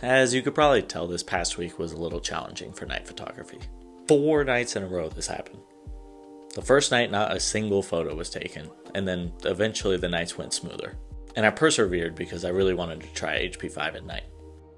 As you could probably tell, this past week was a little challenging for night photography. 4 nights in a row this happened. The first night, not a single photo was taken, and then eventually the nights went smoother. And I persevered because I really wanted to try HP5 at night.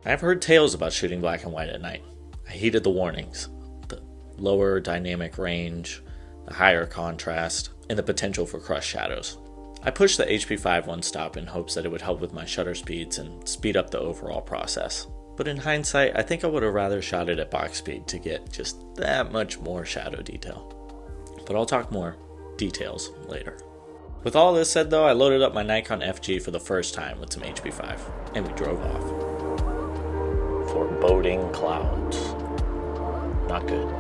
I've heard tales about shooting black and white at night. I heeded the warnings, the lower dynamic range, the higher contrast, and the potential for crushed shadows. I pushed the HP5 one stop in hopes that it would help with my shutter speeds and speed up the overall process. But in hindsight, I think I would have rather shot it at box speed to get just that much more shadow detail. But I'll talk more details later. With all this said though, I loaded up my Nikon FG for the first time with some HP5, and we drove off. Foreboding clouds. Not good.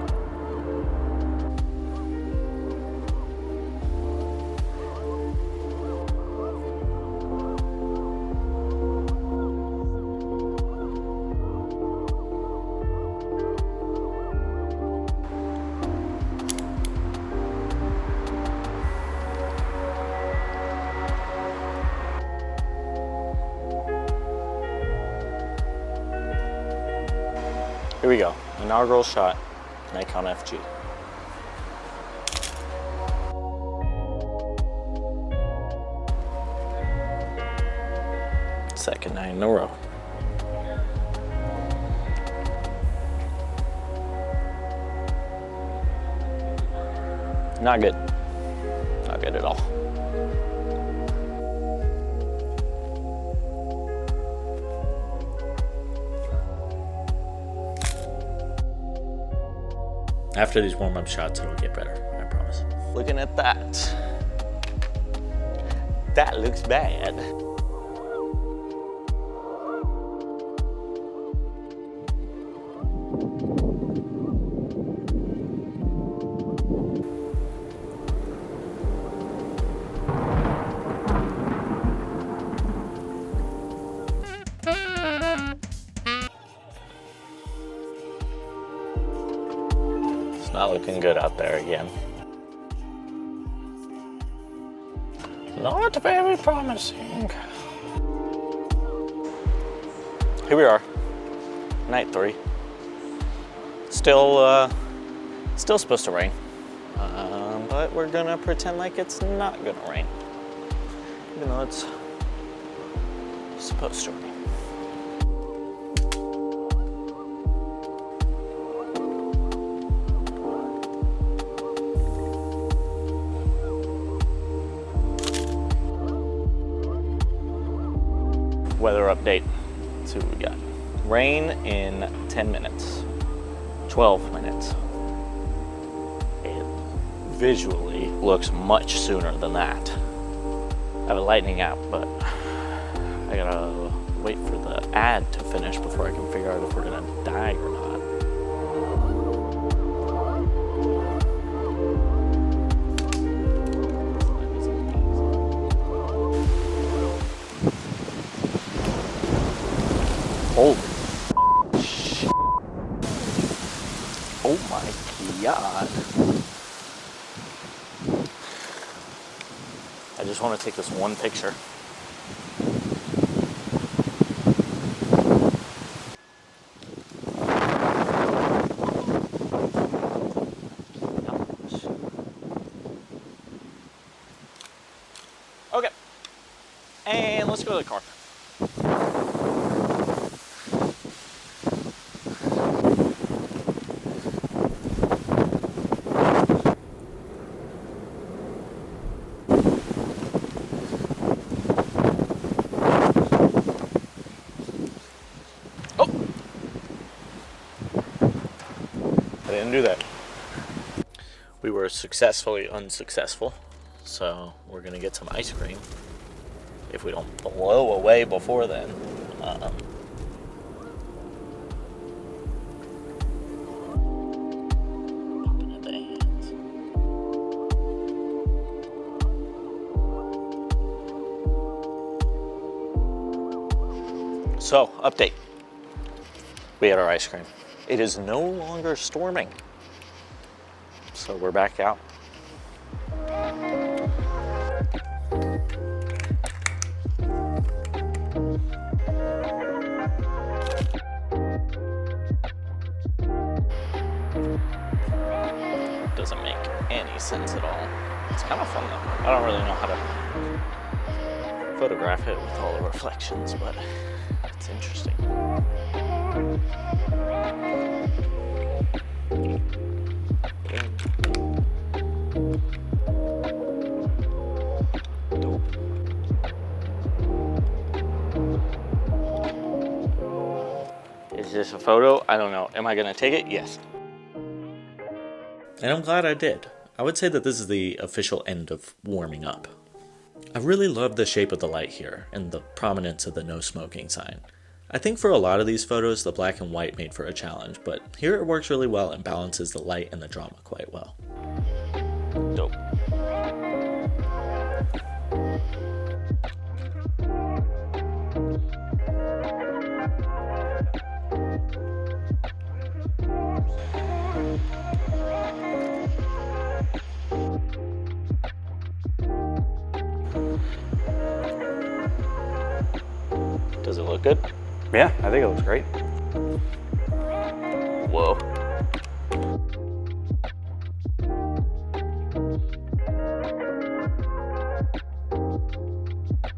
Here we go, inaugural shot, Nikon FG. Second night in a row. Not good. Not good at all. After these warm-up shots, it'll get better, I promise. Looking at that. That looks bad. Not looking good out there again. Not very promising. Here we are, night 3. Still supposed to rain, but we're gonna pretend like it's not gonna rain, even though it's supposed to rain. Weather update. Let's see what we got. Rain in 10 minutes, 12 minutes. It visually looks much sooner than that. I have a lightning app, but I gotta wait for the ad to finish before I can figure out if we're gonna die or not. Holy shit. Oh my God. I just want to take this one picture. Okay. And let's go to the car. I didn't do that. We were successfully unsuccessful, so we're gonna get some ice cream if we don't blow away before then. Popping at the hands. So, update. We had our ice cream. It is no longer storming. So we're back out. doesn't make any sense at all. It's kind of fun though. I don't really know how to photograph it with all the reflections, but it's interesting. Dope. Is this a photo? I don't know. Am I gonna take it? Yes. And I'm glad I did. I would say that this is the official end of warming up. I really love the shape of the light here and the prominence of the no smoking sign. I think for a lot of these photos, the black and white made for a challenge, but here it works really well and balances the light and the drama quite well. Dope. Does it look good? Yeah, I think it looks great. Whoa.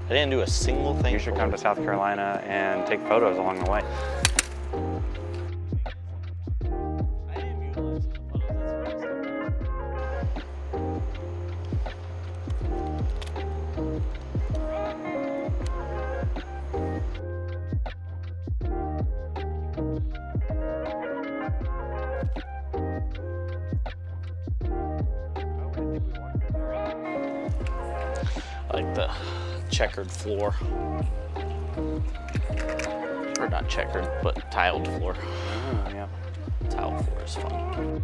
I didn't do a single thing. You should come to South Carolina and take photos along the way. Like the checkered floor. Or not checkered, but tiled floor. Oh, yeah. Tiled floor is fun.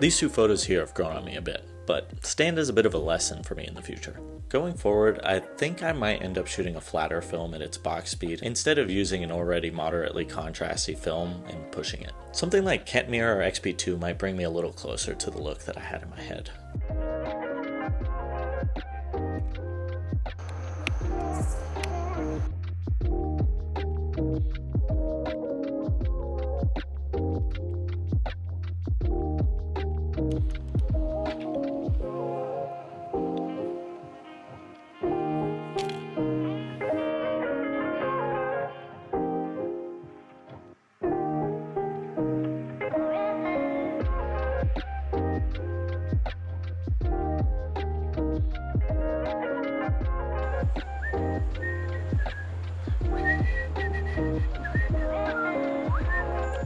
These two photos here have grown on me a bit, but stand as a bit of a lesson for me in the future. Going forward, I think I might end up shooting a flatter film at its box speed instead of using an already moderately contrasty film and pushing it. Something like Kentmere or XP2 might bring me a little closer to the look that I had in my head.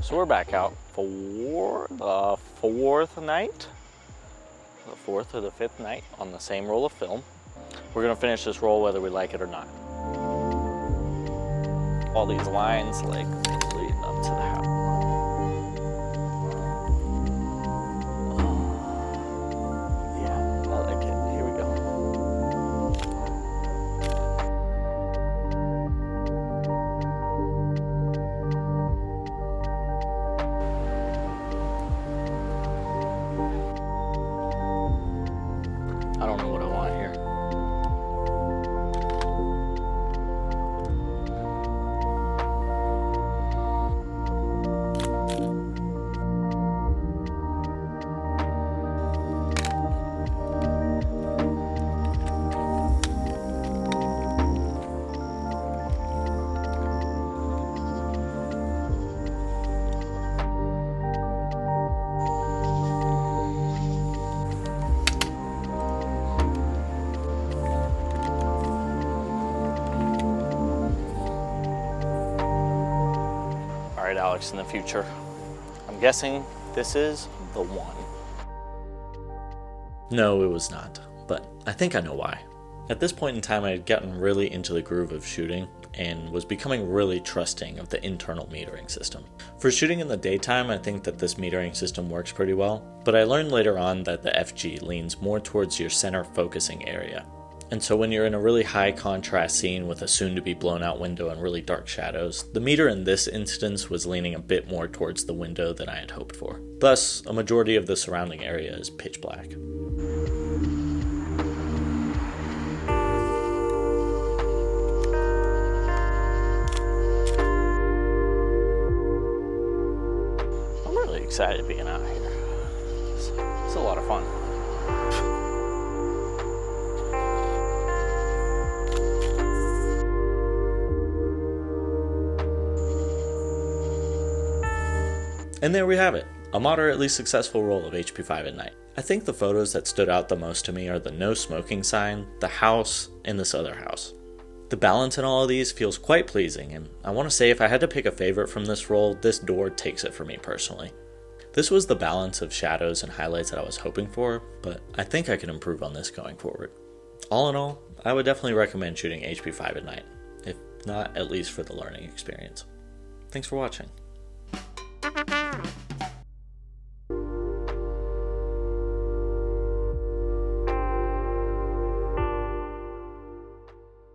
So we're back out for the fourth night, the fourth or the fifth night on the same roll of film. We're gonna finish this roll whether we like it or not. All these lines like leading up to the house. Yeah, I like it. Here we go. I don't know what I want here. Alex in the future. I'm guessing this is the one. No, it was not, but I think I know why. At this point in time, I had gotten really into the groove of shooting and was becoming really trusting of the internal metering system. For shooting in the daytime, I think that this metering system works pretty well, but I learned later on that the FG leans more towards your center focusing area. And so when you're in a really high contrast scene with a soon to be blown out window and really dark shadows, the meter in this instance was leaning a bit more towards the window than I had hoped for. Thus, a majority of the surrounding area is pitch black. I'm really excited being out here. It's a lot of fun. And there we have it, a moderately successful roll of HP5 at night. I think the photos that stood out the most to me are the no smoking sign, the house, and this other house. The balance in all of these feels quite pleasing, and I want to say if I had to pick a favorite from this roll, this door takes it for me personally. This was the balance of shadows and highlights that I was hoping for, but I think I can improve on this going forward. All in all, I would definitely recommend shooting HP5 at night, if not at least for the learning experience. Thanks for watching.